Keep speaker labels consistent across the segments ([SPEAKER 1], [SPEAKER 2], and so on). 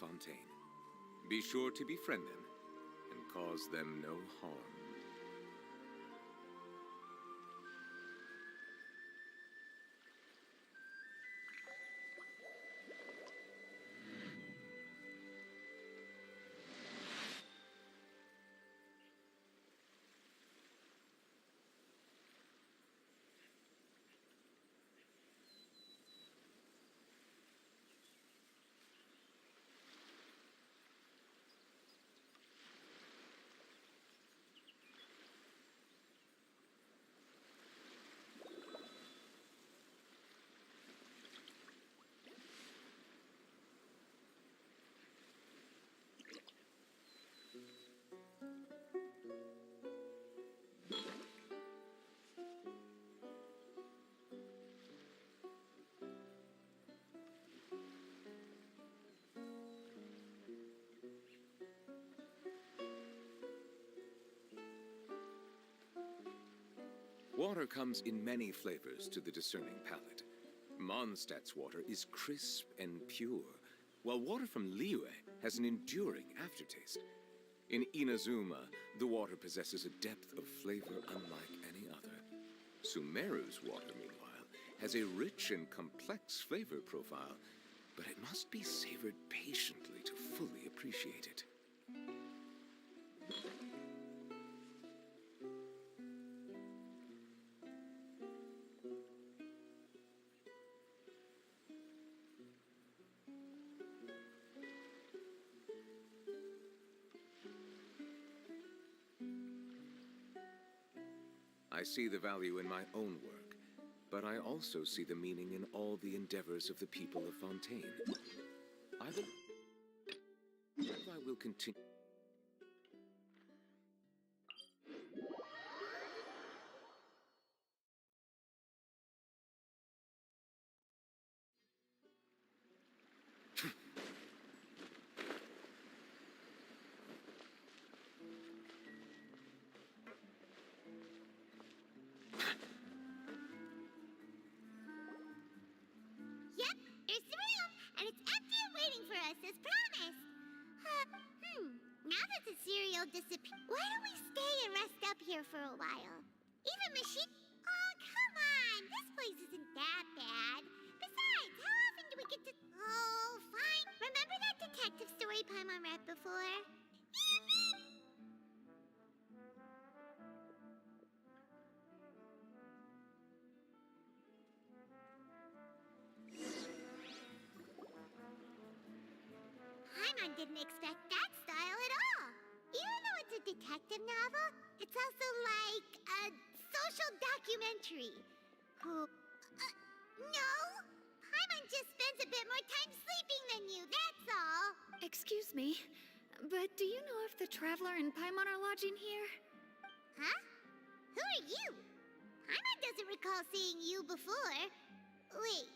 [SPEAKER 1] Fontaine. Be sure to befriend them and cause them no harm. Water comes in many flavors to the discerning palate. Mondstadt's water is crisp and pure, while water from Liyue has an enduring aftertaste. In Inazuma, the water possesses a depth of flavor unlike any other. Sumeru's water, meanwhile, has a rich and complex flavor profile, but it must be savored patiently to fully appreciate it. I see the value in my own work, but I also see the meaning in all the endeavors of the people of Fontaine. I will continue.
[SPEAKER 2] Yep, here's the room, and it's empty and waiting for us as promised. Now that the cereal disappeared, why don't we stay and rest up here for a while? Even machine. Oh, come on, this place isn't that bad. Besides, how often do we get to? Oh, fine. Remember that detective story Paimon read before? Paimon didn't expect that style at all. Even though it's a detective novel, it's also like a social documentary. No! Paimon just spends a bit more time sleeping than you, that's all.
[SPEAKER 3] Excuse me, but do you know if the Traveler and Paimon are lodging here?
[SPEAKER 2] Huh? Who are you? Paimon doesn't recall seeing you before. Wait,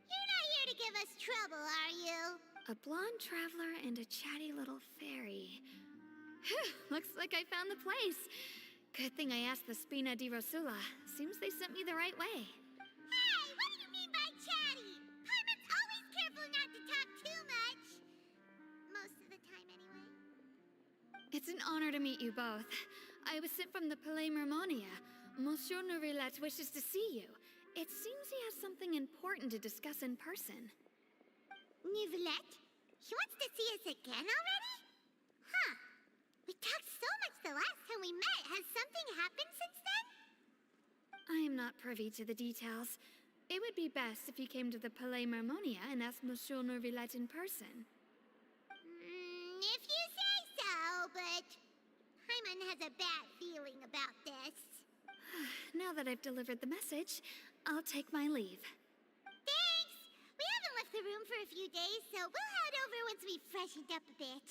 [SPEAKER 2] you're not here to give us trouble, are you?
[SPEAKER 3] A blonde traveler and a chatty little fairy. Phew, looks like I found the place. Good thing I asked the Spina di Rosula. Seems they sent me the right way.
[SPEAKER 2] Hey, what do you mean by chatty? Paimon's always careful not to talk too much. Most of the time, anyway.
[SPEAKER 3] It's an honor to meet you both. I was sent from the Palais Mermonia. Monsieur Nourilette wishes to see you. It seems he has something important to discuss in person.
[SPEAKER 2] Nivelette? He wants to see us again already? Huh. We talked so much the last time we met. Has something happened since then?
[SPEAKER 3] I am not privy to the details. It would be best if you came to the Palais Mermonia and asked Monsieur Nourilette in person.
[SPEAKER 2] If you say so, but Paimon has a bad feeling about this.
[SPEAKER 3] Now that I've delivered the message, I'll take my leave.
[SPEAKER 2] Thanks! We haven't left the room for a few days, so we'll head over once we've freshened up a bit.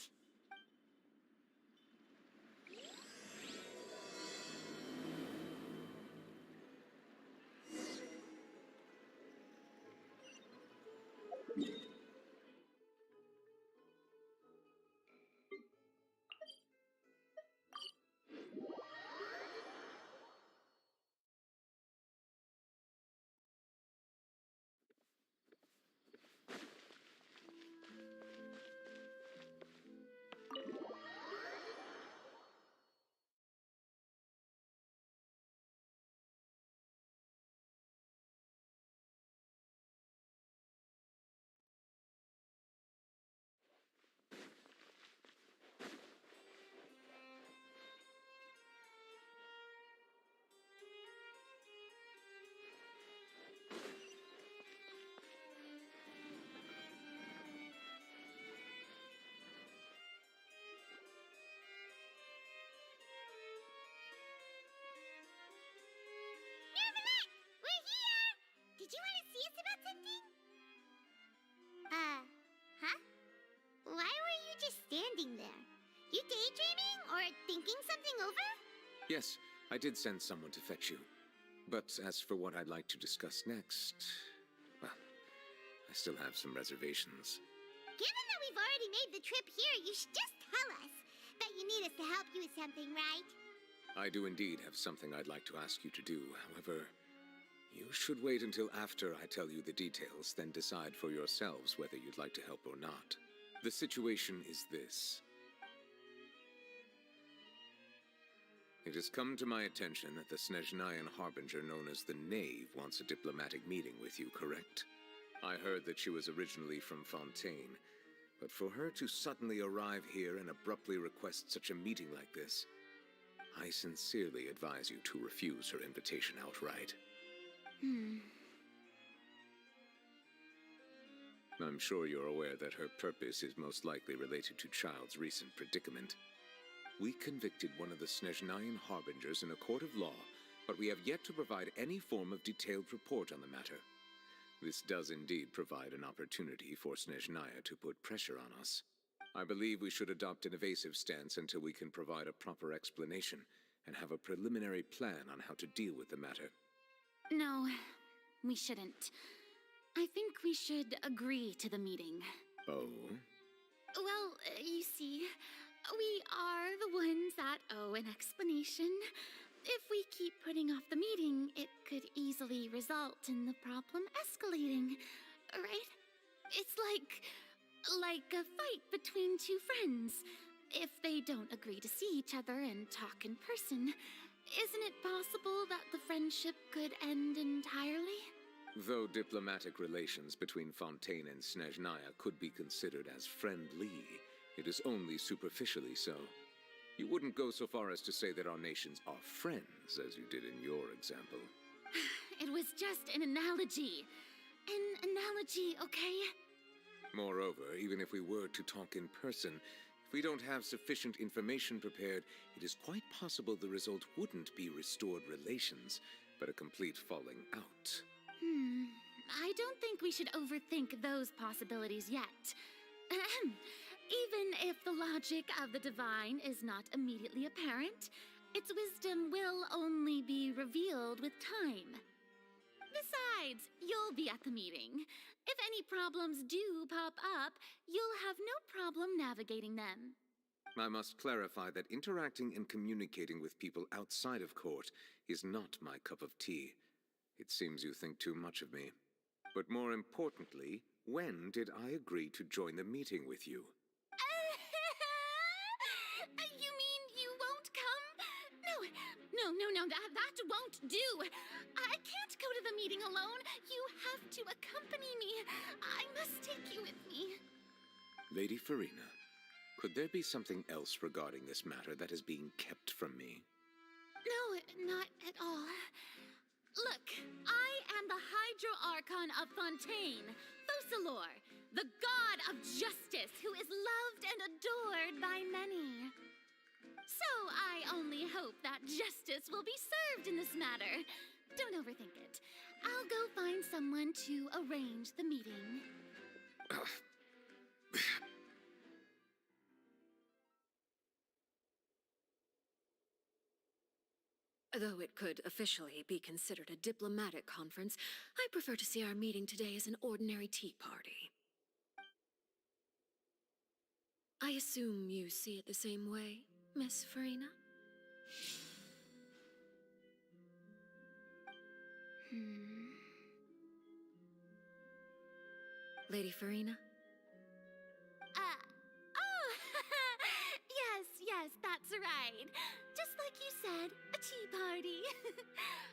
[SPEAKER 2] standing there? You daydreaming or thinking something over?
[SPEAKER 1] Yes, I did send someone to fetch you. But as for what I'd like to discuss next, well, I still have some reservations.
[SPEAKER 2] Given that we've already made the trip here, you should just tell us. Bet you need us to help you with something, right?
[SPEAKER 1] I do indeed have something I'd like to ask you to do. However, you should wait until after I tell you the details, then decide for yourselves whether you'd like to help or not. The situation is this. It has come to my attention that the Snezhnayan harbinger known as the Knave wants a diplomatic meeting with you, correct? I heard that she was originally from Fontaine, but for her to suddenly arrive here and abruptly request such a meeting like this, I sincerely advise you to refuse her invitation outright. I'm sure you're aware that her purpose is most likely related to Child's recent predicament. We convicted one of the Snezhnayan harbingers in a court of law, but we have yet to provide any form of detailed report on the matter. This does indeed provide an opportunity for Snezhnaya to put pressure on us. I believe we should adopt an evasive stance until we can provide a proper explanation and have a preliminary plan on how to deal with the matter.
[SPEAKER 4] No, we shouldn't. I think we should agree to the meeting.
[SPEAKER 1] Oh?
[SPEAKER 4] Well, you see, we are the ones that owe an explanation. If we keep putting off the meeting, it could easily result in the problem escalating, right? It's like a fight between two friends. If they don't agree to see each other and talk in person, isn't it possible that the friendship could end entirely?
[SPEAKER 1] Though diplomatic relations between Fontaine and Snezhnaya could be considered as friendly, it is only superficially so. You wouldn't go so far as to say that our nations are friends, as you did in your example.
[SPEAKER 4] It was just an analogy. An analogy, okay?
[SPEAKER 1] Moreover, even if we were to talk in person, if we don't have sufficient information prepared, it is quite possible the result wouldn't be restored relations, but a complete falling out.
[SPEAKER 4] I don't think we should overthink those possibilities yet. Even if the logic of the divine is not immediately apparent, its wisdom will only be revealed with time. Besides, you'll be at the meeting. If any problems do pop up, you'll have no problem navigating them.
[SPEAKER 1] I must clarify that interacting and communicating with people outside of court is not my cup of tea. It seems you think too much of me. But more importantly, when did I agree to join the meeting with you?
[SPEAKER 4] You mean you won't come? No, that won't do. I can't go to the meeting alone. You have to accompany me. I must take you with me.
[SPEAKER 1] Lady Farina, could there be something else regarding this matter that is being kept from me?
[SPEAKER 4] No, not at all. Look, I am the Hydro-Archon of Fontaine, Focalor, the god of justice who is loved and adored by many. So I only hope that justice will be served in this matter. Don't overthink it. I'll go find someone to arrange the meeting.
[SPEAKER 5] Though it could officially be considered a diplomatic conference, I prefer to see our meeting today as an ordinary tea party. I assume you see it the same way, Miss Farina? Lady Farina?
[SPEAKER 4] Yes, that's right. Just like you said, a tea party.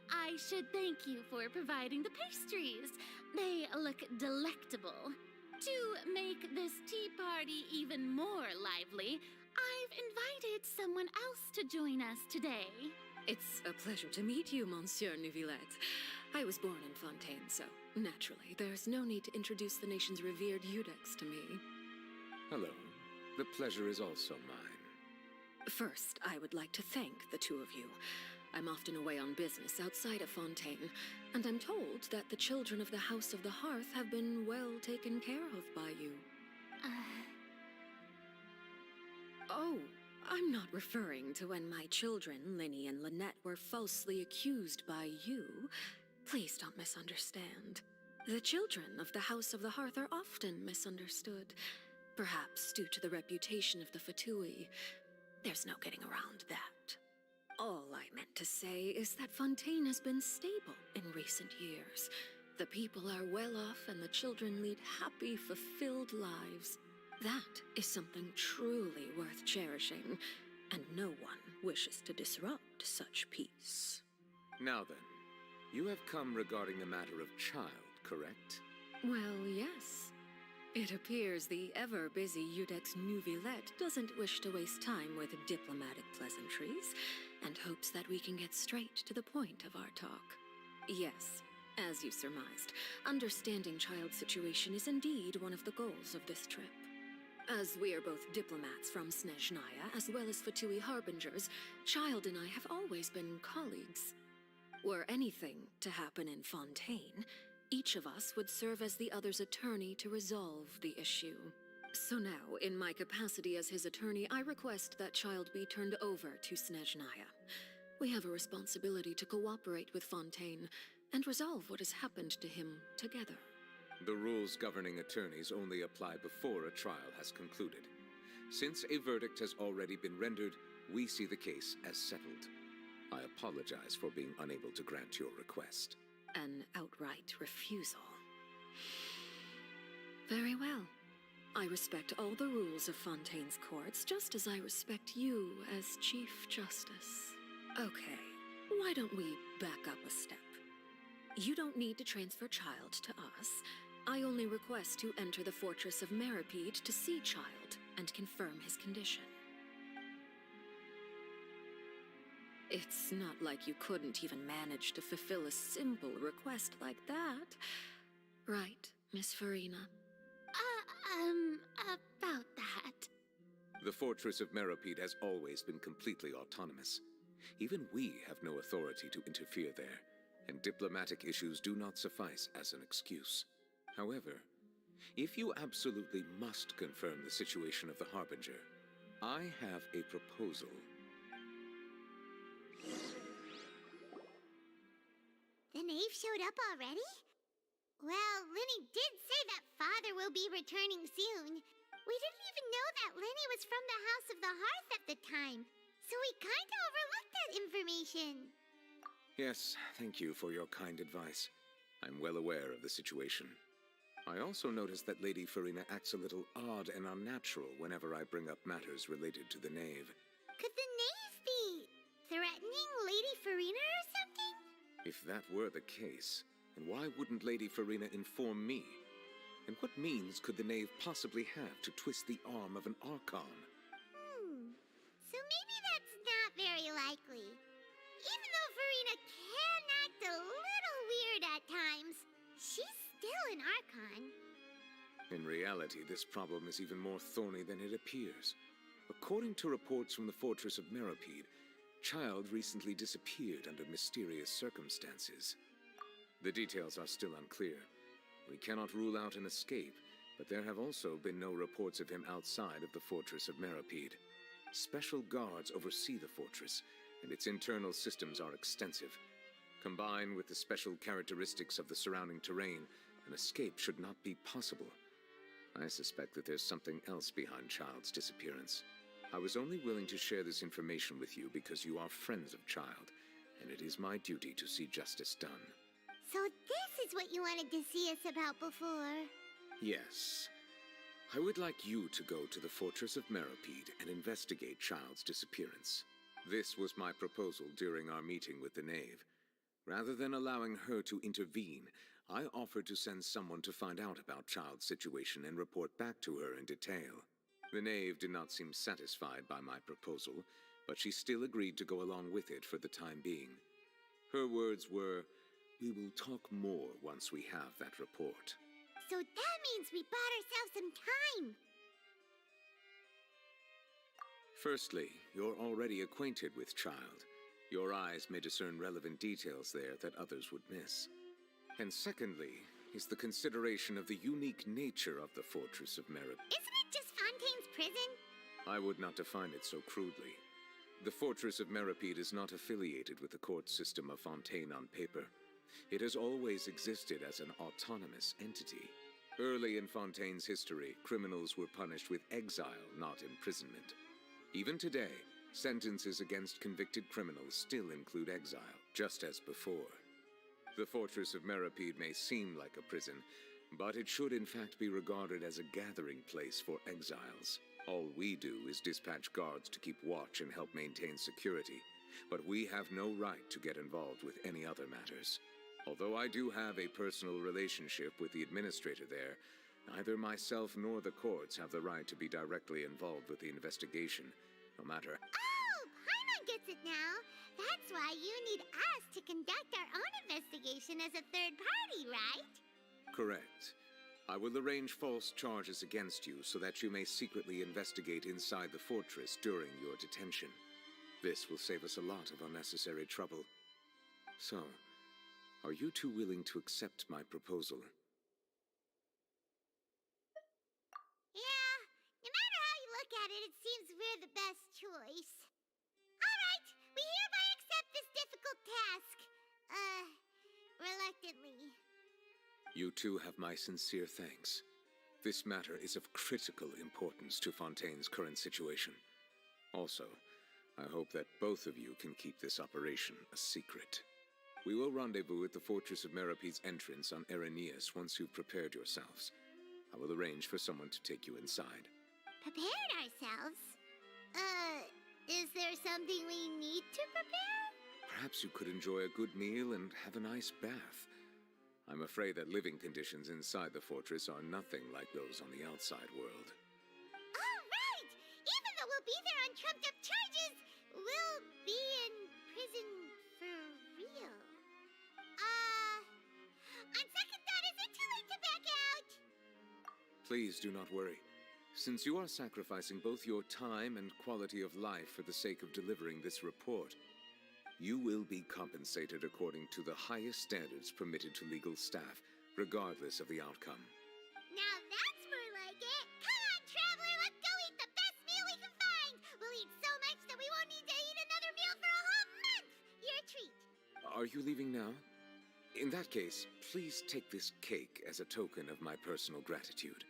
[SPEAKER 4] I should thank you for providing the pastries. They look delectable. To make this tea party even more lively, I've invited someone else to join us today.
[SPEAKER 5] It's a pleasure to meet you, Monsieur Neuvillette. I was born in Fontaine, so naturally, there's no need to introduce the nation's revered Eudex to me.
[SPEAKER 1] Hello. The pleasure is also mine.
[SPEAKER 5] First, I would like to thank the two of you. I'm often away on business outside of Fontaine, and I'm told that the children of the House of the Hearth have been well taken care of by you. Oh, I'm not referring to when my children, Linny and Lynette, were falsely accused by you. Please don't misunderstand. The children of the House of the Hearth are often misunderstood, perhaps due to the reputation of the Fatui. There's no getting around that. All I meant to say is that Fontaine has been stable in recent years. The people are well off and the children lead happy, fulfilled lives. That is something truly worth cherishing, and no one wishes to disrupt such peace.
[SPEAKER 1] Now then, you have come regarding the matter of child, correct?
[SPEAKER 5] Well, yes. It appears the ever-busy Udex Nuvillette doesn't wish to waste time with diplomatic pleasantries, and hopes that we can get straight to the point of our talk. Yes, as you surmised, understanding Child's situation is indeed one of the goals of this trip. As we are both diplomats from Snezhnaya, as well as Fatui Harbingers, Child and I have always been colleagues. Were anything to happen in Fontaine, each of us would serve as the other's attorney to resolve the issue. So now, in my capacity as his attorney, I request that Child be turned over to Snezhnaya. We have a responsibility to cooperate with Fontaine and resolve what has happened to him together.
[SPEAKER 1] The rules governing attorneys only apply before a trial has concluded. Since a verdict has already been rendered, we see the case as settled. I apologize for being unable to grant your request.
[SPEAKER 5] An outright refusal. Very well. I respect all the rules of Fontaine's courts, just as I respect you as Chief Justice. Okay, why don't we back up a step? You don't need to transfer Child to us. I only request to enter the fortress of Meripede to see Child and confirm his condition. It's not like you couldn't even manage to fulfill a simple request like that. Right, Miss Farina?
[SPEAKER 4] About that.
[SPEAKER 1] The fortress of Meripede has always been completely autonomous. Even we have no authority to interfere there, and diplomatic issues do not suffice as an excuse. However, if you absolutely must confirm the situation of the Harbinger, I have a proposal.
[SPEAKER 2] The knave showed up already? Well, Linny did say that Father will be returning soon. We didn't even know that Linny was from the House of the Hearth at the time, so we kinda overlooked that information.
[SPEAKER 1] Yes, thank you for your kind advice. I'm well aware of the situation. I also noticed that Lady Farina acts a little odd and unnatural whenever I bring up matters related to the knave.
[SPEAKER 2] Could the knave be threatening Lady Farina or something?
[SPEAKER 1] If that were the case, then why wouldn't Lady Farina inform me? And what means could the knave possibly have to twist the arm of an archon?
[SPEAKER 2] So maybe that's not very likely. Even though Farina can act a little weird at times, she's still an archon.
[SPEAKER 1] In reality, this problem is even more thorny than it appears. According to reports from the fortress of Meripede, Child recently disappeared under mysterious circumstances. The details are still unclear. We cannot rule out an escape, but there have also been no reports of him outside of the fortress of Meripede. Special guards oversee the fortress, and its internal systems are extensive. Combined with the special characteristics of the surrounding terrain, an escape should not be possible. I suspect that there's something else behind Child's disappearance. I was only willing to share this information with you because you are friends of Child, and it is my duty to see justice done.
[SPEAKER 2] So this is what you wanted to see us about before.
[SPEAKER 1] Yes. I would like you to go to the fortress of Meripede and investigate Child's disappearance. This was my proposal during our meeting with the knave. Rather than allowing her to intervene, I offered to send someone to find out about Child's situation and report back to her in detail. The knave did not seem satisfied by my proposal, but she still agreed to go along with it for the time being. Her words were, "We will talk more once we have that report."
[SPEAKER 2] So that means we bought ourselves some time.
[SPEAKER 1] Firstly, you're already acquainted with Child. Your eyes may discern relevant details there that others would miss. And secondly, is the consideration of the unique nature of the fortress of Meripede.
[SPEAKER 2] Isn't it just Fontaine's prison?
[SPEAKER 1] I would not define it so crudely. The Fortress of Meripede is not affiliated with the court system of Fontaine on paper. It has always existed as an autonomous entity. Early in Fontaine's history, criminals were punished with exile, not imprisonment. Even today, sentences against convicted criminals still include exile, just as before. The Fortress of Meripede may seem like a prison, but it should in fact be regarded as a gathering place for exiles. All we do is dispatch guards to keep watch and help maintain security, but we have no right to get involved with any other matters. Although I do have a personal relationship with the administrator there, neither myself nor the courts have the right to be directly involved with the investigation, no matter...
[SPEAKER 2] Oh, Paimon gets it now. That's why you need us to conduct our own investigation as a third party, right?
[SPEAKER 1] Correct. I will arrange false charges against you so that you may secretly investigate inside the fortress during your detention. This will save us a lot of unnecessary trouble. So, are you two willing to accept my proposal?
[SPEAKER 2] Yeah, no matter how you look at it, it seems we're the best choice. All right, we hereby accept this difficult task. Reluctantly.
[SPEAKER 1] You two have my sincere thanks. This matter is of critical importance to Fontaine's current situation. Also, I hope that both of you can keep this operation a secret. We will rendezvous at the Fortress of Meripede's entrance on Erinius once you've prepared yourselves. I will arrange for someone to take you inside.
[SPEAKER 2] Prepared ourselves? Is there something we need to prepare?
[SPEAKER 1] Perhaps you could enjoy a good meal and have a nice bath. I'm afraid that living conditions inside the fortress are nothing like those on the outside world.
[SPEAKER 2] All right! Even though we'll be there on trumped-up charges, we'll be in prison for real. On second thought, is it too late to back out?
[SPEAKER 1] Please do not worry. Since you are sacrificing both your time and quality of life for the sake of delivering this report, you will be compensated according to the highest standards permitted to legal staff, regardless of the outcome.
[SPEAKER 2] Now that's more like it! Come on, traveler, let's go eat the best meal we can find! We'll eat so much that we won't need to eat another meal for a whole month! Your treat!
[SPEAKER 1] Are you leaving now? In that case, please take this cake as a token of my personal gratitude.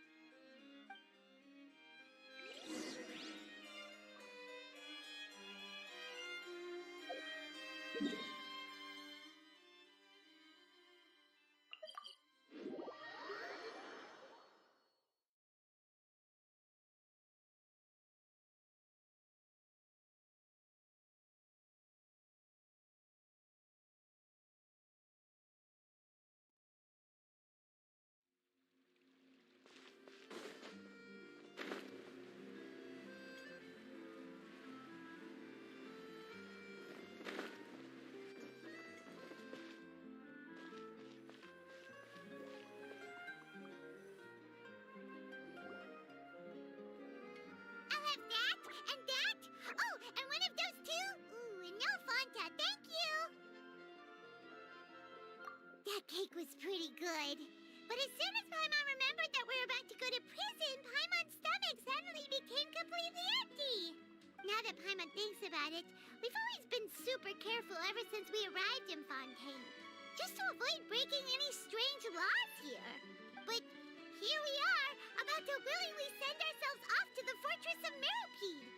[SPEAKER 2] I'll have that, and that! Oh, and one of those too! Ooh, and no Fanta, thank you! That cake was pretty good. But as soon as Paimon remembered that we were about to go to prison, Paimon's stomach suddenly became completely empty. Now that Paimon thinks about it, we've always been super careful ever since we arrived in Fontaine, just to avoid breaking any strange laws here. But here we are, about to willingly send ourselves off to the Fortress of Meripede.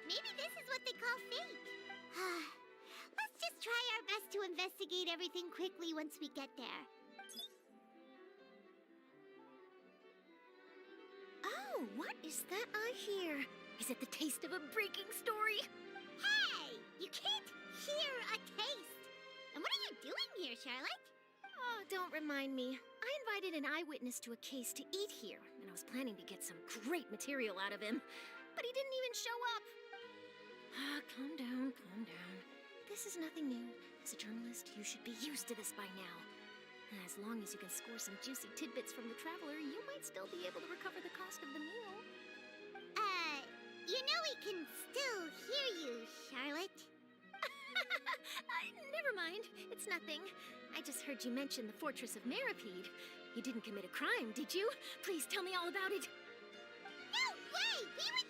[SPEAKER 2] Maybe this is what they call fate. Let's just try our best to investigate everything quickly once we get there.
[SPEAKER 6] Oh, what is that I hear? Is it the taste of a breaking story?
[SPEAKER 2] Hey! You can't hear a taste! And what are you doing here, Charlotte?
[SPEAKER 6] Oh, don't remind me. I invited an eyewitness to a case to eat here, and I was planning to get some great material out of him. But he didn't even show up. Calm down, calm down. This is nothing new. As a journalist, you should be used to this by now. As long as you can score some juicy tidbits from the traveler, you might still be able to recover the cost of the meal.
[SPEAKER 2] You know we can still hear you, Charlotte.
[SPEAKER 6] Never mind. It's nothing. I just heard you mention the Fortress of Meripede. You didn't commit a crime, did you? Please tell me all about it.
[SPEAKER 2] No way! We would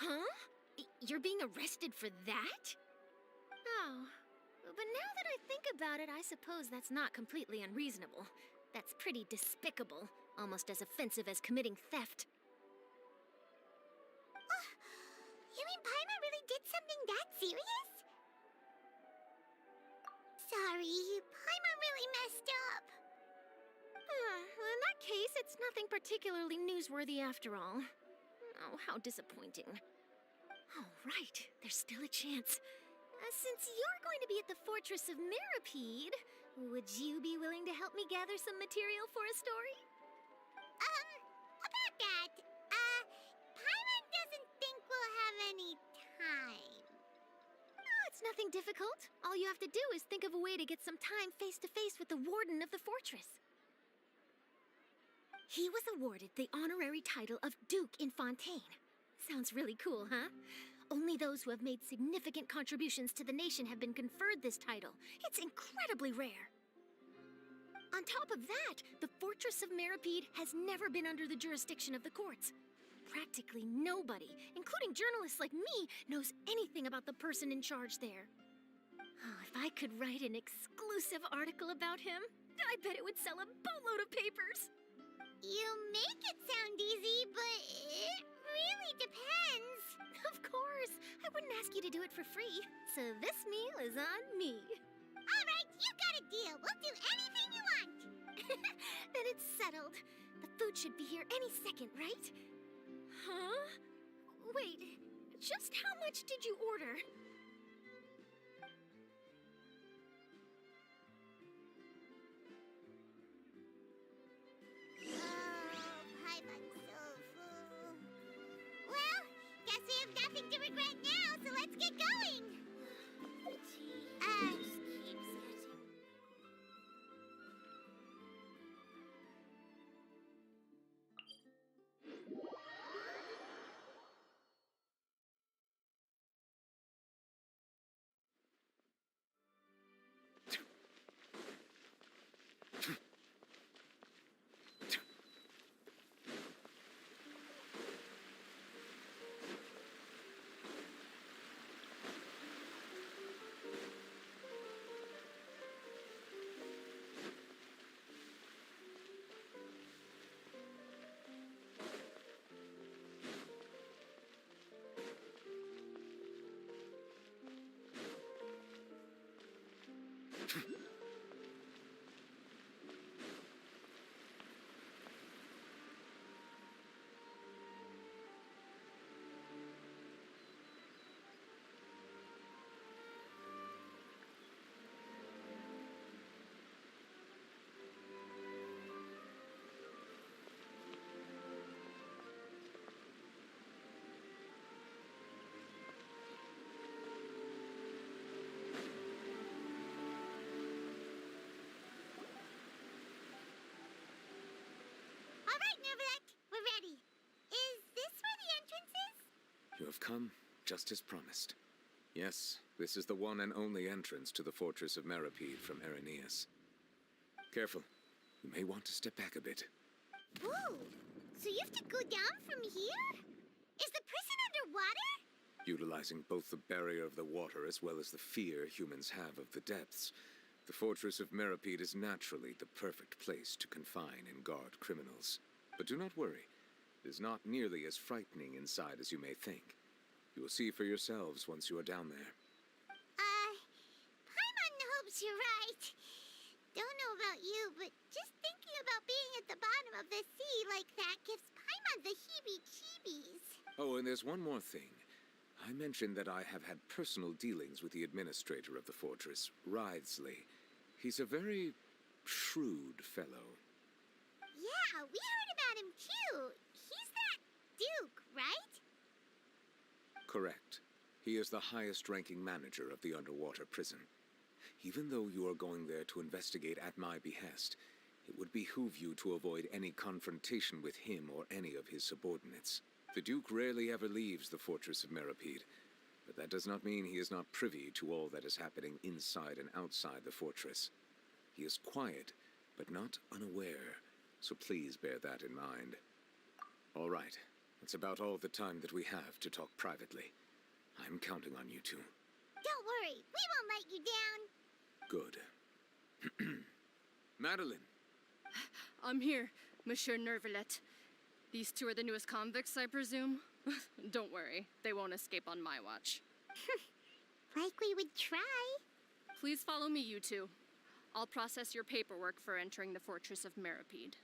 [SPEAKER 6] Huh? You're being arrested for that? Oh, but now that I think about it, I suppose that's not completely unreasonable. That's pretty despicable, almost as offensive as committing theft.
[SPEAKER 2] You mean Paimon really did something that serious? Sorry, Paimon really messed up.
[SPEAKER 6] Well, in that case, it's nothing particularly newsworthy after all. Oh, how disappointing. Oh, right. There's still a chance. Since you're going to be at the Fortress of Mirapede, would you be willing to help me gather some material for a story?
[SPEAKER 2] About that, Paimon doesn't think we'll have any time.
[SPEAKER 6] Oh, it's nothing difficult. All you have to do is think of a way to get some time face-to-face with the warden of the fortress. He was awarded the honorary title of Duke in Fontaine. Sounds really cool, huh? Only those who have made significant contributions to the nation have been conferred this title. It's incredibly rare. On top of that, the Fortress of Mirapede has never been under the jurisdiction of the courts. Practically nobody, including journalists like me, knows anything about the person in charge there. Oh, if I could write an exclusive article about him, I bet it would sell a boatload of papers.
[SPEAKER 2] You make it sound easy, but it really depends.
[SPEAKER 6] Of course, I wouldn't ask you to do it for free, so this meal is on me.
[SPEAKER 2] All right, you got a deal. We'll do anything you want.
[SPEAKER 6] Then it's settled. The food should be here any second, right? Huh? Wait, just how much did you order?
[SPEAKER 2] Paimon's so full. Well, guess we have nothing to regret now, so let's get going. All right, Neverlect, we're ready. Is this where the entrance is?
[SPEAKER 1] You have come, just as promised. Yes, this is the one and only entrance to the Fortress of Mirapede from Araneus. Careful. You may want to step back a bit.
[SPEAKER 2] Whoa! So you have to go down from here? Is the prison underwater?
[SPEAKER 1] Utilizing both the barrier of the water as well as the fear humans have of the depths, the Fortress of Mirapede is naturally the perfect place to confine and guard criminals. But do not worry. It is not nearly as frightening inside as you may think. You will see for yourselves once you are down there.
[SPEAKER 2] Paimon hopes you're right. Don't know about you, but just thinking about being at the bottom of the sea like that gives Paimon the heebie-jeebies.
[SPEAKER 1] Oh, and there's one more thing. I mentioned that I have had personal dealings with the administrator of the fortress, Writhsley. He's a very shrewd fellow.
[SPEAKER 2] Yeah, we heard about him too. He's that Duke, right?
[SPEAKER 1] Correct. He is the highest-ranking manager of the underwater prison. Even though you are going there to investigate at my behest, it would behoove you to avoid any confrontation with him or any of his subordinates. The Duke rarely ever leaves the Fortress of Mirapede, but that does not mean he is not privy to all that is happening inside and outside the fortress. He is quiet, but not unaware, so please bear that in mind. All right, It's about all the time that we have to talk privately. I'm counting on you two.
[SPEAKER 2] Don't worry, we won't let you down.
[SPEAKER 1] Good. Madeline.
[SPEAKER 7] I'm here, Monsieur Nervalet. These two are the newest convicts, I presume? Don't worry, they won't escape on my watch.
[SPEAKER 2] Like we would try.
[SPEAKER 7] Please follow me, you two. I'll process your paperwork for entering the Fortress of Meripede.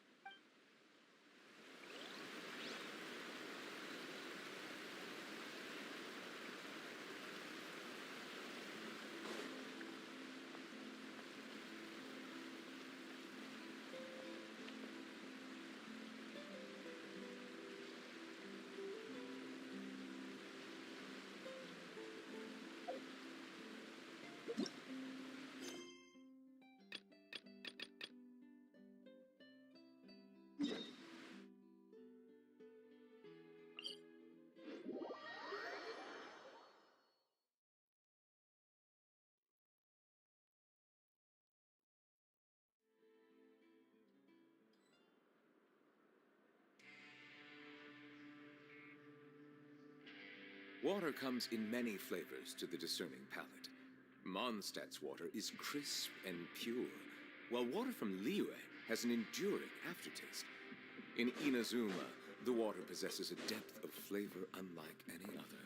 [SPEAKER 1] Water comes in many flavors to the discerning palate. Mondstadt's water is crisp and pure, while water from Liyue has an enduring aftertaste. In Inazuma, the water possesses a depth of flavor unlike any other.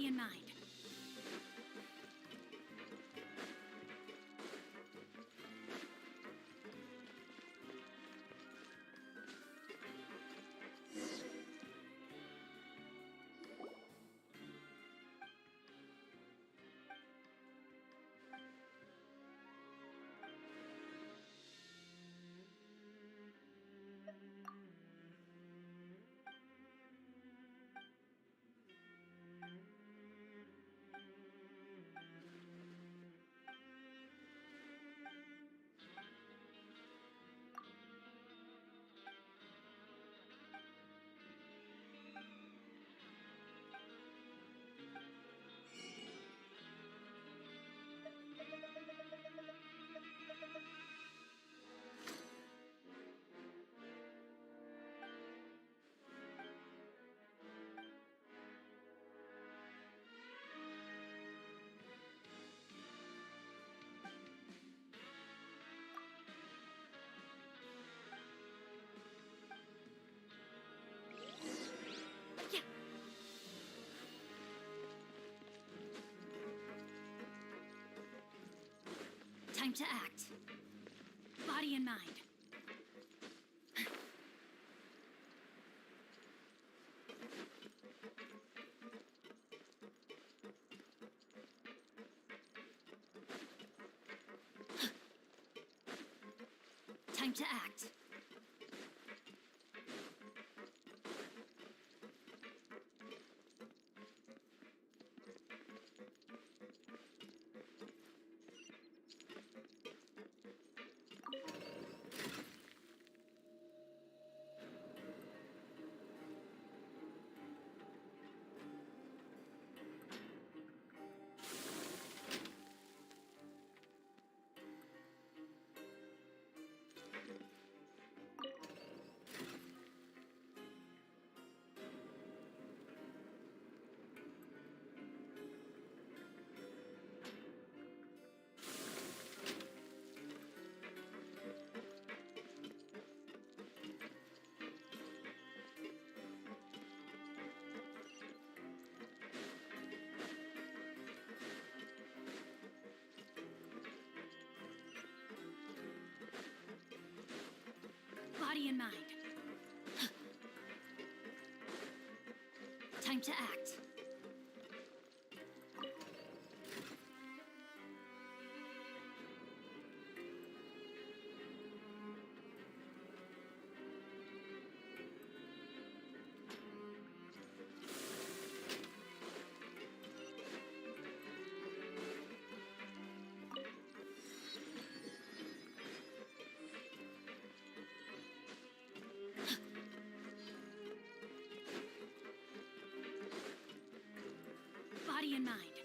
[SPEAKER 3] Body and mind. Time to act. Body and mind. Time to act. Body and mind. Time to act. Body and mind.